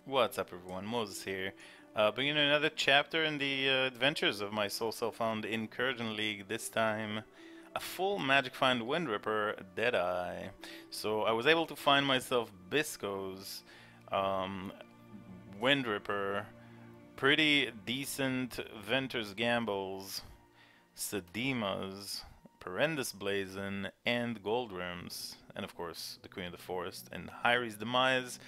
What's up, everyone? Moses here, bringing you another chapter in the adventures of my soul self-found Incursion League. This time, a full Magic Find Windripper Deadeye. So I was able to find myself Bisco's um, Windripper, pretty decent Venter's Gambles, Sedemas, Perendus Blazon, and Goldworms, and of course the Queen of the Forest, and Hyri's Demise,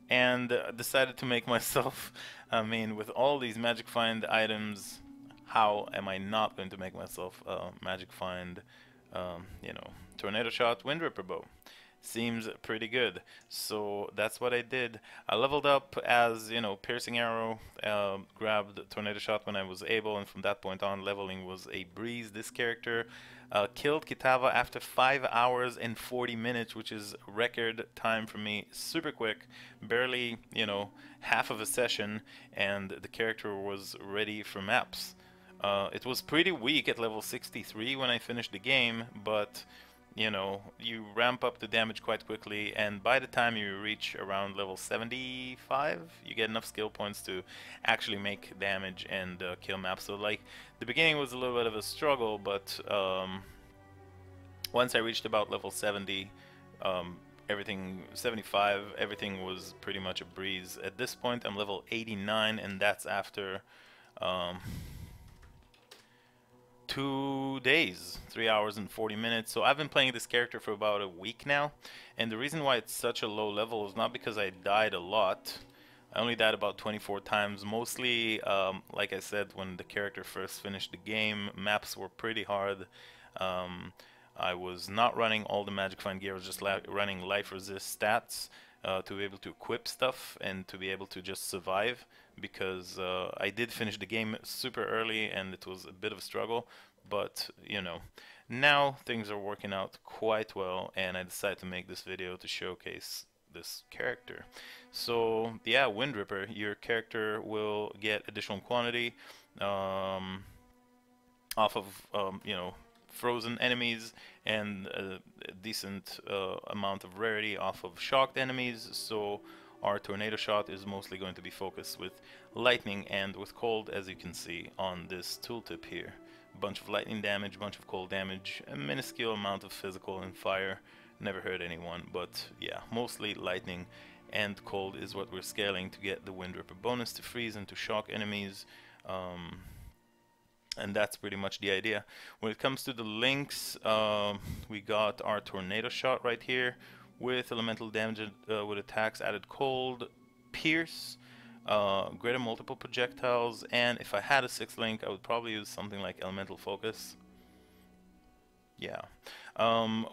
and decided to make myself, with all these Magic Find items, how am I not going to make myself a Magic Find, Tornado Shot Windripper Bow? Seems pretty good. So that's what I did. I leveled up as, Piercing Arrow, grabbed Tornado Shot when I was able, and from that point on, leveling was a breeze. This character killed Kitava after 5 hours and 40 minutes, which is record time for me. Super quick, barely, half of a session, and the character was ready for maps. It was pretty weak at level 63 when I finished the game, but you ramp up the damage quite quickly, and by the time you reach around level 75, you get enough skill points to actually make damage and kill maps. So, like, the beginning was a little bit of a struggle, but once I reached about level 70, 75, everything was pretty much a breeze. At this point, I'm level 89, and that's after um, 2 days, 3 hours and 40 minutes. So I've been playing this character for about a week now, and the reason why it's such a low level is not because I died a lot. I only died about 24 times, mostly, like I said, when the character first finished the game, maps were pretty hard. I was not running all the Magic Find gear, I was just running life resist stats to be able to equip stuff and to be able to just survive, because I did finish the game super early and it was a bit of a struggle, but now things are working out quite well, and I decided to make this video to showcase this character. So yeah, Windripper, your character will get additional quantity off of frozen enemies, and a decent amount of rarity off of shocked enemies. So our Tornado Shot is mostly going to be focused with lightning and with cold, as you can see on this tooltip here. Bunch of lightning damage, bunch of cold damage, a minuscule amount of physical and fire. Never hurt anyone, but yeah, mostly lightning and cold is what we're scaling to get the Windripper bonus to freeze and to shock enemies. And that's pretty much the idea. When it comes to the links, we got our Tornado Shot right here with elemental damage with attacks, added cold, pierce, greater multiple projectiles, and if I had a 6th link, I would probably use something like elemental focus. Yeah.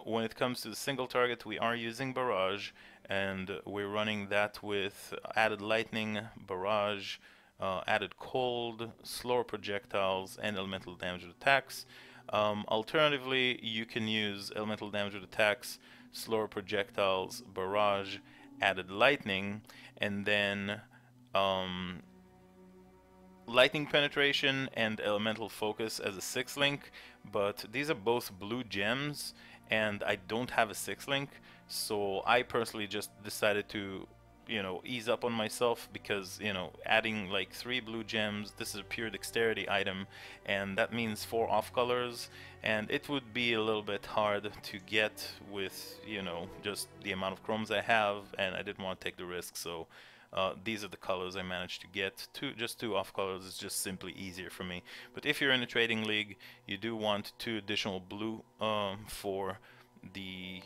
When it comes to the single target, we are using barrage, and we're running that with added lightning, barrage, added cold, slower projectiles, and elemental damage with attacks. Alternatively, you can use elemental damage with attacks, slower projectiles, barrage, added lightning, and then lightning penetration and elemental focus as a 6th link. But these are both blue gems, and I don't have a 6th link, so I personally just decided to ease up on myself, because adding like 3 blue gems, this is a pure dexterity item, and that means 4 off colors, and it would be a little bit hard to get with just the amount of chromes I have, and I didn't want to take the risk. So these are the colors I managed to get. Just 2 off colors is just simply easier for me. But if you're in a trading league, you do want 2 additional blue for the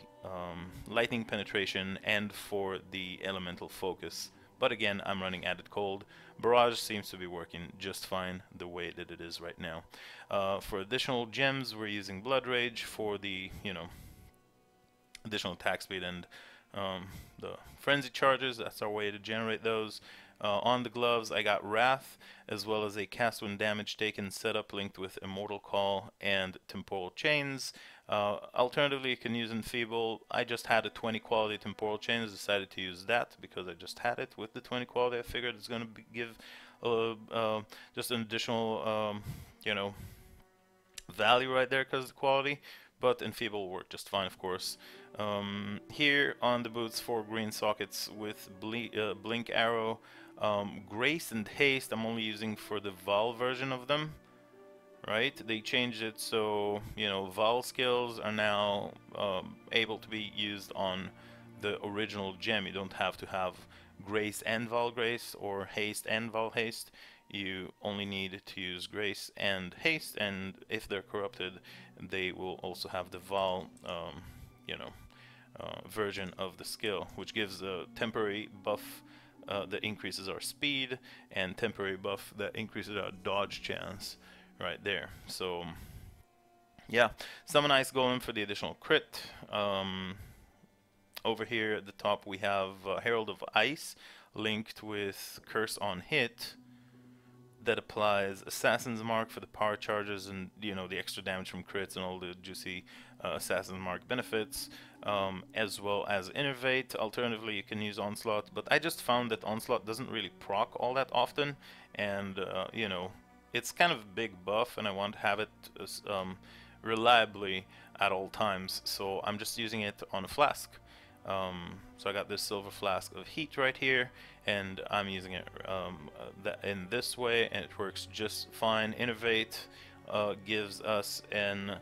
lightning penetration and for the elemental focus. But again, I'm running added cold. Barrage seems to be working just fine the way that it is right now. For additional gems, we're using Blood Rage for the additional attack speed and the frenzy charges. That's our way to generate those. On the gloves, I got Wrath, as well as a cast when damage taken setup linked with Immortal Call and Temporal Chains. Alternatively, you can use Enfeeble. I just had a 20 quality Temporal Chains, decided to use that because I just had it with the 20 quality. I figured it's going to give just an additional, value right there because of the quality. but Enfeeble will work just fine, of course. Here on the boots, 4 green sockets with Blink Arrow. Grace and Haste I'm only using for the Val version of them. Right? They changed it so, you know, Val skills are now able to be used on the original gem. You don't have to have Grace and Val Grace or Haste and Val Haste. You only need to use Grace and Haste, and if they're corrupted, they will also have the Val, you know, version of the skill, which gives a temporary buff that increases our speed, and temporary buff that increases our dodge chance. Right there. So yeah, Summon Ice Golem for the additional crit. Over here at the top we have Herald of Ice linked with Curse on Hit that applies Assassin's Mark for the power charges and, you know, the extra damage from crits and all the juicy Assassin's Mark benefits, as well as Innervate. Alternatively, you can use Onslaught, but I just found that Onslaught doesn't really proc all that often, and you know, it's kind of a big buff, and I want to have it reliably at all times, so I'm just using it on a flask. So I got this silver flask of heat right here, and I'm using it in this way, and it works just fine. Innervate gives us an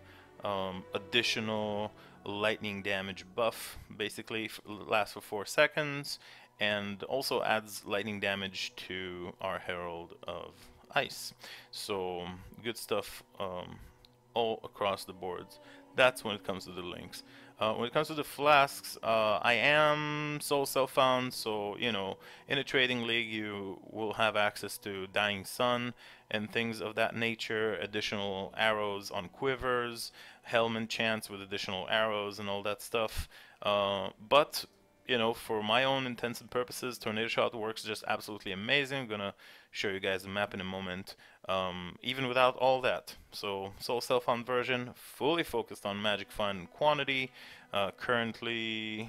additional lightning damage buff, basically lasts for 4 seconds, and also adds lightning damage to our Herald of Ice. So good stuff all across the boards. That's when it comes to the links. When it comes to the flasks, I am soul self-found, so, you know, in a trading league you will have access to Dying Sun and things of that nature, additional arrows on quivers, Helm chance with additional arrows and all that stuff. But you know, for my own intents and purposes, Tornado Shot works just absolutely amazing. I'm gonna show you guys the map in a moment, even without all that. So, Soul Self-Found version, fully focused on magic find and quantity. Currently,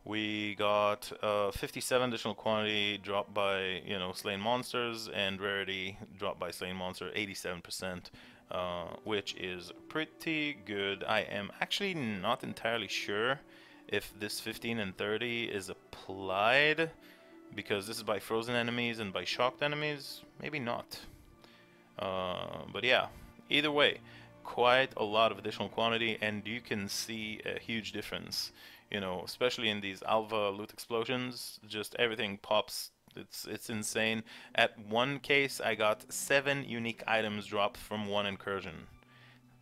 we got 57 additional quantity dropped by, you know, slain monsters, and rarity dropped by slain monster 87%. Which is pretty good. I am actually not entirely sure if this 15 and 30 is applied, because this is by frozen enemies and by shocked enemies. Maybe not. But yeah, either way, quite a lot of additional quantity, and you can see a huge difference. You know, especially in these Alva loot explosions, just everything pops. It's insane. At one case, I got 7 unique items dropped from one incursion.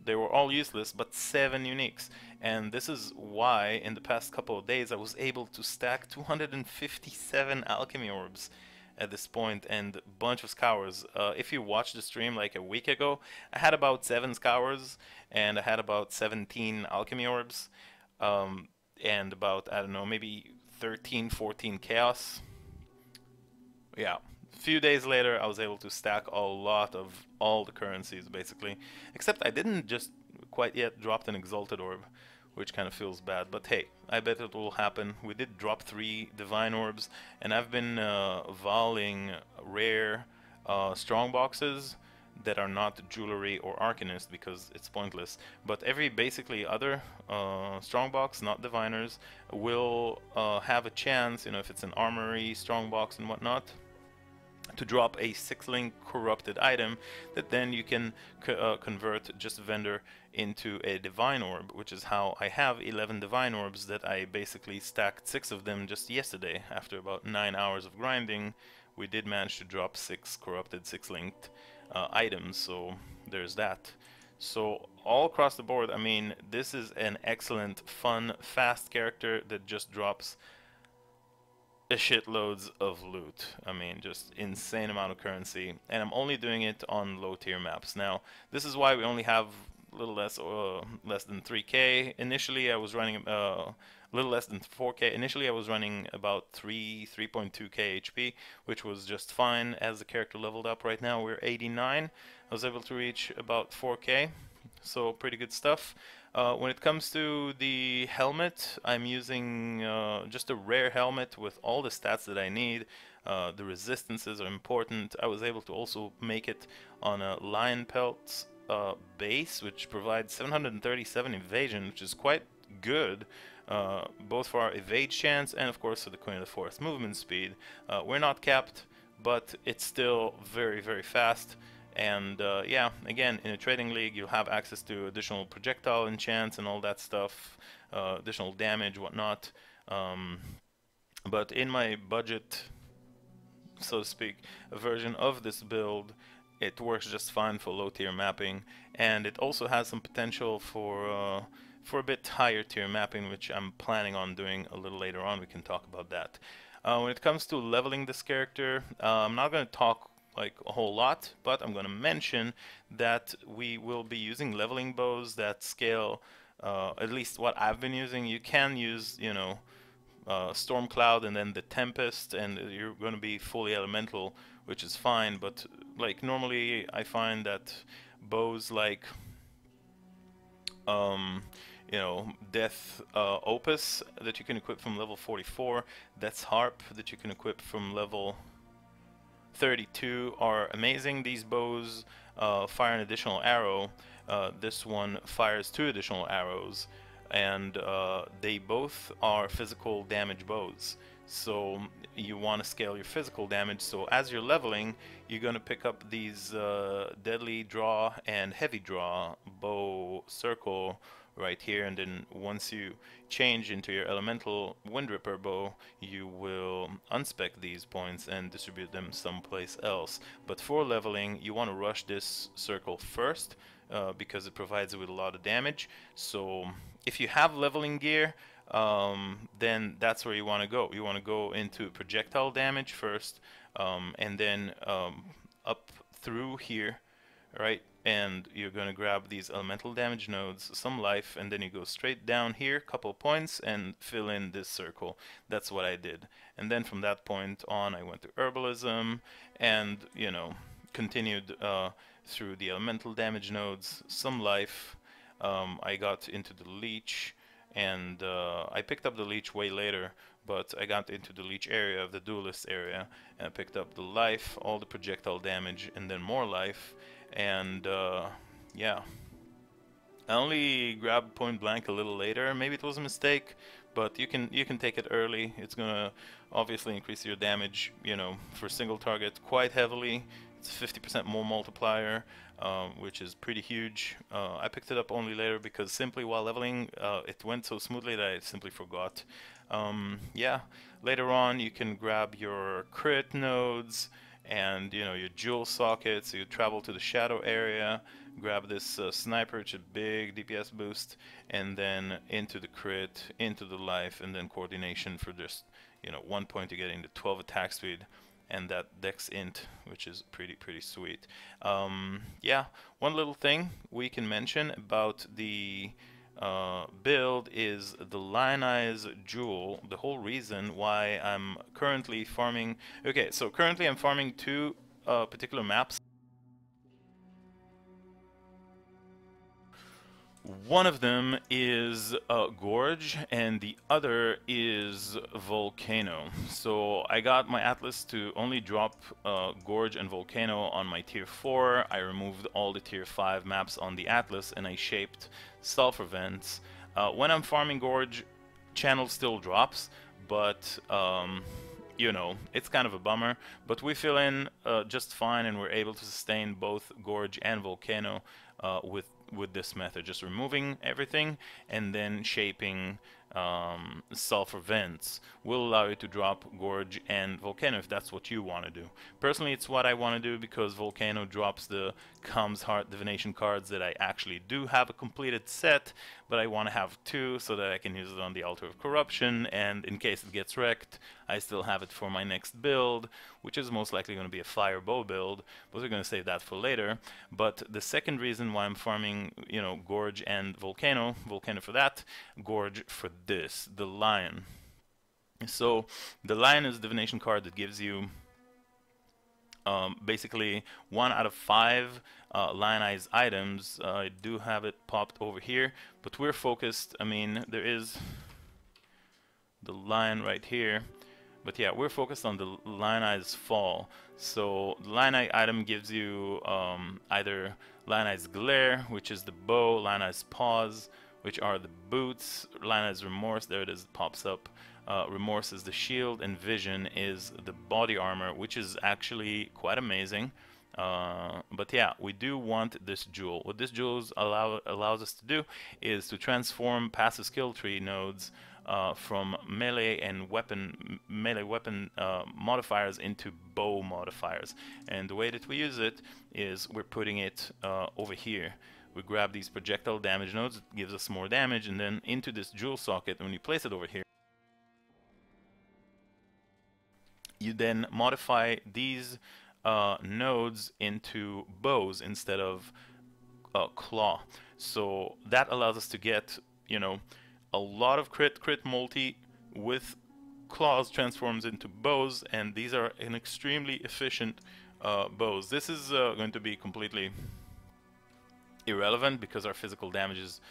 They were all useless, but 7 uniques. And this is why, in the past couple of days, I was able to stack 257 alchemy orbs at this point, and a bunch of scours. If you watched the stream like a week ago, I had about 7 scours, and I had about 17 alchemy orbs, and about, I don't know, maybe 13, 14 chaos. Yeah, a few days later I was able to stack a lot of all the currencies basically, except I didn't just quite yet drop an Exalted Orb, which kind of feels bad, but hey, I bet it will happen. We did drop 3 Divine Orbs, and I've been volleying rare strong boxes that are not jewelry or arcanist because it's pointless, but every basically other strong box, not diviners, will have a chance, you know, if it's an armory, strong box and whatnot, to drop a 6-link corrupted item that then you can convert just a vendor into a divine orb, which is how I have 11 divine orbs that I basically stacked 6 of them just yesterday. After about 9 hours of grinding, we did manage to drop 6 corrupted 6-linked items, so there's that. So all across the board, I mean, this is an excellent, fun, fast character that just drops a shitloads of loot. I mean, just insane amount of currency, and I'm only doing it on low tier maps. Now, this is why we only have a little less than 3k. Initially, I was running a little less than 4k. Initially, I was running about 3.2k HP, which was just fine as the character leveled up. Right now, we're 89. I was able to reach about 4k, so pretty good stuff. When it comes to the helmet, I'm using just a rare helmet with all the stats that I need. The resistances are important. I was able to also make it on a lion pelts base, which provides 737 evasion, which is quite good, both for our evade chance and of course for the Queen of the Forest movement speed. We're not capped, but it's still very, very fast. And yeah, again, in a trading league, you'll have access to additional projectile enchants and all that stuff, additional damage, whatnot. But in my budget, so to speak, version of this build, it works just fine for low tier mapping, and it also has some potential for a bit higher tier mapping, which I'm planning on doing a little later on. We can talk about that. When it comes to leveling this character, I'm not going to talk like a whole lot, but I'm going to mention that we will be using leveling bows that scale, at least what I've been using. You can use, you know, Storm Cloud and then the Tempest, and you're going to be fully elemental, which is fine, but like normally I find that bows like you know, Death Opus that you can equip from level 44, Death's Harp that you can equip from level 32 are amazing. These bows fire an additional arrow. This one fires 2 additional arrows, and they both are physical damage bows. So you want to scale your physical damage, so as you're leveling, you're going to pick up these deadly draw and heavy draw bow circle right here, and then once you change into your elemental Windripper bow, you will unspec these points and distribute them someplace else. But for leveling, you want to rush this circle first, because it provides you with a lot of damage. So if you have leveling gear, then that's where you want to go. You want to go into projectile damage first, and then up through here, right? And you're going to grab these elemental damage nodes, some life, and then you go straight down here, couple points, and fill in this circle. That's what I did. And then from that point on, I went to herbalism, and, you know, continued through the elemental damage nodes, some life. I got into the leech, and I picked up the leech way later, but I got into the leech area of the duelist area, and I picked up the life, all the projectile damage, and then more life. And yeah, I only grabbed point blank a little later. Maybe it was a mistake, but you can take it early. It's gonna obviously increase your damage, you know, for single target quite heavily. It's 50% more multiplier, which is pretty huge. I picked it up only later because simply while leveling, it went so smoothly that I simply forgot. Yeah, later on you can grab your crit nodes and, you know, your jewel sockets. You travel to the shadow area, grab this sniper, which is a big DPS boost, and then into the crit, into the life, and then coordination for just, you know, 1 point to getting the 12 attack speed, and that dex int, which is pretty sweet. Yeah, one little thing we can mention about the build is the Lionize Jewel. The whole reason why I'm currently farming... Okay, so currently I'm farming 2 particular maps. One of them is Gorge, and the other is Volcano. So I got my Atlas to only drop Gorge and Volcano on my tier 4. I removed all the tier 5 maps on the Atlas, and I shaped Sulfur Vents. When I'm farming Gorge, channel still drops, but you know, it's kind of a bummer. But we fill in just fine, and we're able to sustain both Gorge and Volcano with this method, just removing everything and then shaping sulfur vents will allow you to drop Gorge and Volcano if that's what you want to do. Personally, it's what I want to do because Volcano drops the Calm's Heart Divination cards that I actually do have a completed set, but I want to have 2 so that I can use it on the Altar of Corruption, and in case it gets wrecked, I still have it for my next build, which is most likely going to be a fire bow build, but we're going to save that for later. But the second reason why I'm farming, you know, Gorge and Volcano for that, Gorge for this, the Lion. So the Lion is a divination card that gives you basically 1 out of 5 lionized items. I do have it popped over here, but we're focused. I mean, there is the lion right here, But yeah, we're focused on the Lioneye's Fall. So the Lioneye item gives you either Lioneye's Glare, which is the bow, Lioneye's Paws, which are the boots, Lioneye's Remorse, there it is, it pops up. Remorse is the shield, and Vision is the body armor, which is actually quite amazing. But yeah, we do want this jewel. What this jewel allows us to do is to transform passive skill tree nodes from melee weapon modifiers into bow modifiers. And the way that we use it is we're putting it over here. We grab these projectile damage nodes, it gives us more damage, and then into this jewel socket, when you place it over here, you then modify these nodes into bows instead of claw. So that allows us to get, you know, a lot of crit multi with claws transforms into bows, and these are an extremely efficient bows. This is going to be completely irrelevant because our physical damage is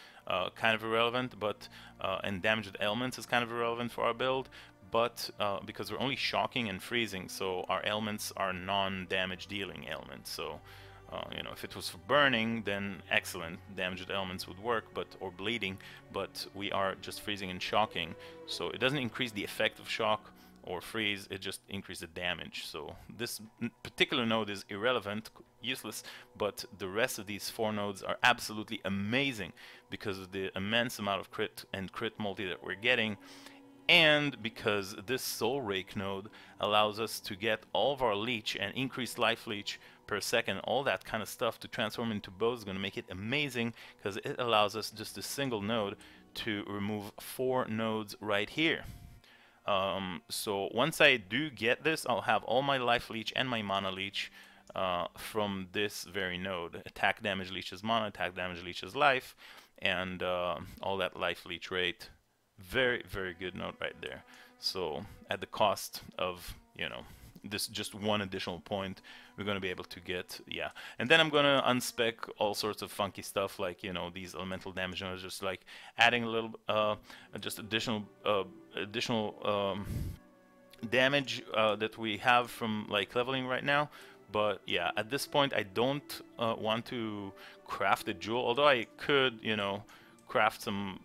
kind of irrelevant, but and damage with elements is kind of irrelevant for our build, but because we're only shocking and freezing, so our elements are non-damage dealing elements. So you know, if it was for burning, then excellent, damage with elements would work, but or bleeding, but we are just freezing and shocking, so it doesn't increase the effect of shock or freeze, it just increases the damage. So this particular node is irrelevant, useless, but the rest of these 4 nodes are absolutely amazing because of the immense amount of crit and crit multi that we're getting, and because this Soul Rake node allows us to get all of our leech and increased life leech per second, all that kind of stuff to transform into bows is going to make it amazing, because it allows us just a single node to remove 4 nodes right here. So once I do get this, I'll have all my life leech and my mana leech from this very node. Attack damage leech is mana, attack damage leech is life, and all that life leech rate. Very, very good node right there. So at the cost of, you know, this just one additional point, we're going to be able to get, yeah. And then I'm going to unspec all sorts of funky stuff, like, you know, these elemental damage nodes, just like adding a little just additional damage that we have from like leveling right now. But yeah, at this point I don't want to craft a jewel, although I could, you know, craft some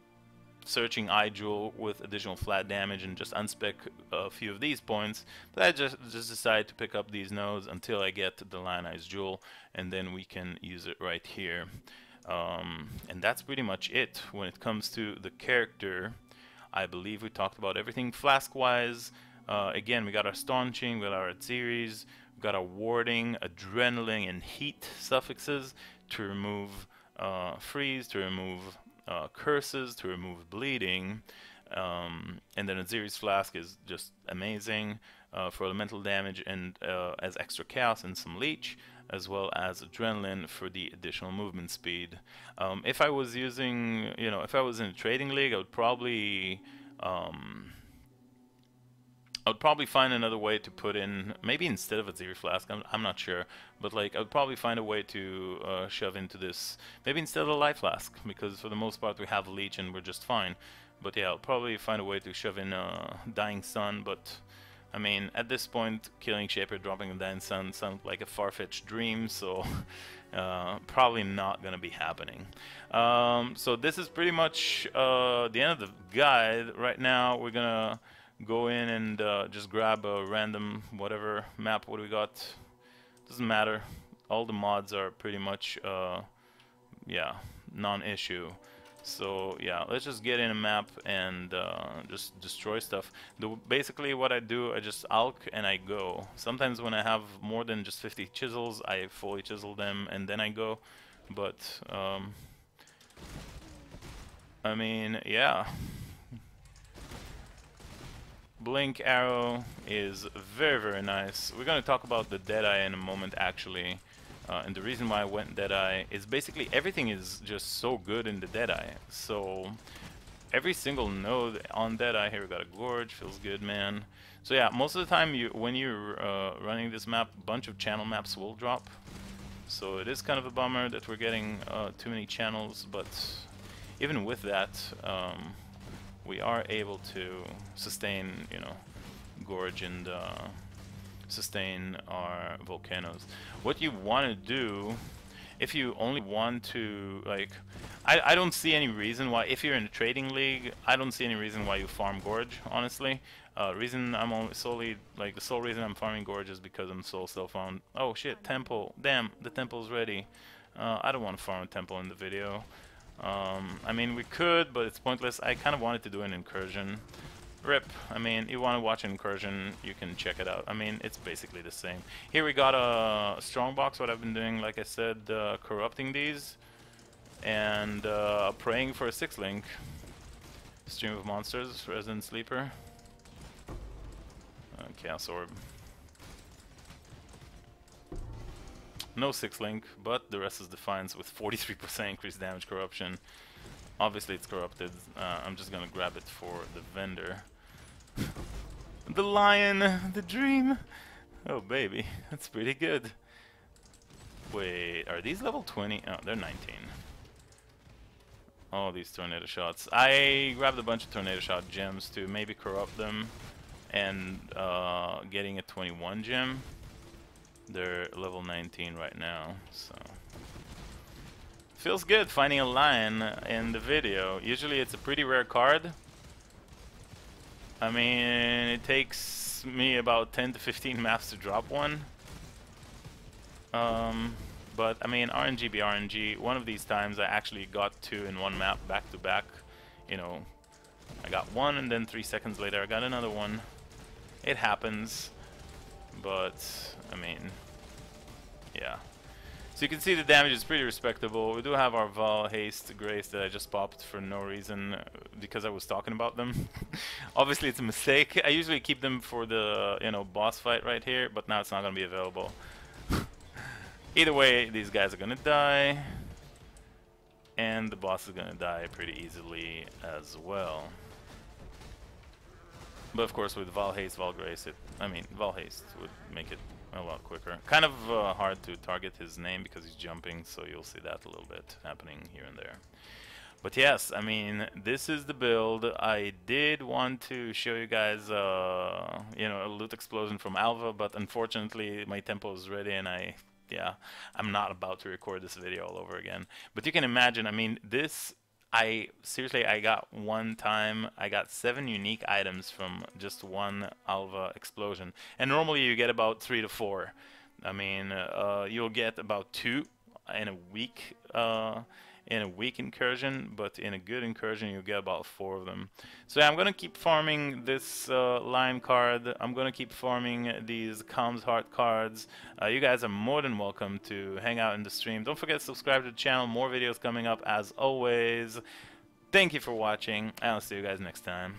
searching eye jewel with additional flat damage and just unspec a few of these points, but I just decided to pick up these nodes until I get the Lioneye's jewel, and then we can use it right here. And that's pretty much it when it comes to the character. I believe we talked about everything Flask wise. Again, we got our staunching, we got our series, we got our warding, adrenaline, and heat suffixes to remove freeze, to remove curses, to remove bleeding, and then a Aziri's Flask is just amazing for elemental damage and as extra chaos and some leech, as well as adrenaline for the additional movement speed. If I was using, you know, if I was in a trading league, I would probably find another way to put in, maybe instead of a Aziri's Flask, I'm not sure, but like I would probably find a way to shove into this, maybe instead of a Life Flask, because for the most part we have Leech and we're just fine. But yeah, I'll probably find a way to shove in Dying Sun, but I mean, at this point, killing Shaper, dropping a Dying Sun sounds like a far-fetched dream, so probably not gonna be happening. So this is pretty much the end of the guide. Right now we're gonna go in and just grab a random whatever map. What do we got? Doesn't matter. All the mods are pretty much yeah, non-issue. So yeah, let's just get in a map and just destroy stuff. Basically what I do, I just alch and I go. Sometimes when I have more than just 50 chisels, I fully chisel them and then I go. But I mean, yeah. Blink arrow is very, very nice. We're going to talk about the Deadeye in a moment, actually. And the reason why I went Deadeye is basically everything is just so good in the Deadeye. So every single node on Deadeye, here we got a Gorge, feels good, man. So yeah, most of the time when you're running this map, a bunch of channel maps will drop. So it is kind of a bummer that we're getting too many channels, but even with that, we are able to sustain, you know, gorge and sustain our volcanoes. What you want to do, if you only want to, like, I don't see any reason why, if you're in a trading league, I don't see any reason why you farm gorge, honestly. Reason I'm only solely, like, the sole reason I'm farming gorge is because I'm soul still found. Oh shit, temple. Damn, the temple's ready. I don't want to farm a temple in the video. I mean, we could, but it's pointless. I kind of wanted to do an incursion. RIP. I mean, you want to watch an incursion, you can check it out. I mean, it's basically the same. Here we got a strongbox, what I've been doing, like I said, corrupting these. And praying for a 6-link. Stream of Monsters, Resident Sleeper. Chaos Orb. No 6-link, but the rest is Defiance with 43% increased damage corruption. Obviously it's corrupted. I'm just gonna grab it for the vendor. The lion, the dream. Oh baby, that's pretty good. Wait, are these level 20? Oh, they're 19. Oh, these tornado shots. I grabbed a bunch of tornado shot gems to maybe corrupt them, and getting a 21 gem. They're level 19 right now, so feels good finding a lion in the video. Usually it's a pretty rare card. I mean, it takes me about 10 to 15 maps to drop one. But I mean, RNG be RNG. One of these times I actually got 2 in one map back to back. You know, I got one and then 3 seconds later I got another one. It happens. But, I mean, yeah. So you can see the damage is pretty respectable. We do have our Val Haste Grace that I just popped for no reason because I was talking about them. Obviously it's a mistake. I usually keep them for the, you know, boss fight right here, but now it's not going to be available. Either way, these guys are going to die. And the boss is going to die pretty easily as well. But of course with Val Haste, Val Grace, Val Haste would make it a lot quicker. Kind of hard to target his name because he's jumping, so you'll see that a little bit happening here and there. But yes, I mean, this is the build. I did want to show you guys, you know, a loot explosion from Alva, but unfortunately my tempo is ready and I'm not about to record this video all over again. But you can imagine, I mean, this, seriously, I got one time, I got 7 unique items from just one Alva explosion. And normally you get about 3 to 4. I mean, you'll get about 2 in a week, incursion, but in a good incursion you get about 4 of them. So yeah, I'm gonna keep farming this line card. I'm gonna keep farming these Calm's Heart cards. You guys are more than welcome to hang out in the stream. Don't forget to subscribe to the channel. More videos coming up as always. Thank you for watching, and I'll see you guys next time.